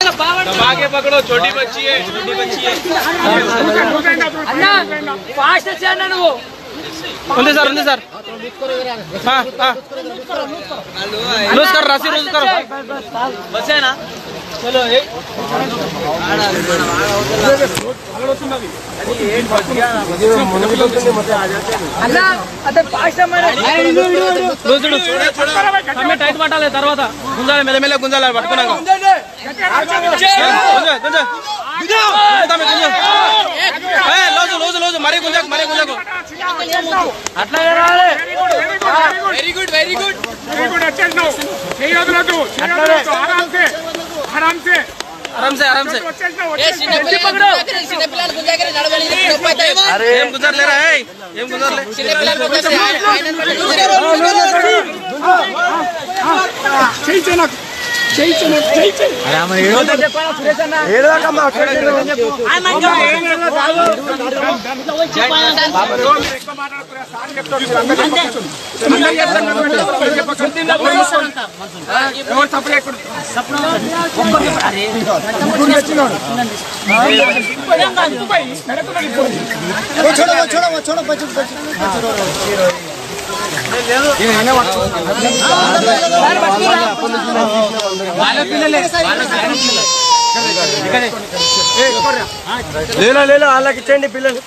आगे पकड़ो, छोटी बच्ची है, छोटी बच्ची है। अन्ना फास्ट चलना वो उनसे सर हाँ हाँ लूज कर राशि लूज करो बस है ना चलो अन्ना अरे फास्ट हमें टाइट पट्टाले తర్వాత గుంజాలి మెల్లమెల్ల గుంజాలి పట్టుకున్నాక లోజు మరీ గుంజకు అట్లా రావాలి వెరీ గుడ్ వచ్చేసినావు చేయొద్దు ఆరామ్ से अरे एम गुजर ले रहा है एम गुजर ले अरे हम ले लो అలాకి ఇచ్చేయండి పిల్లలు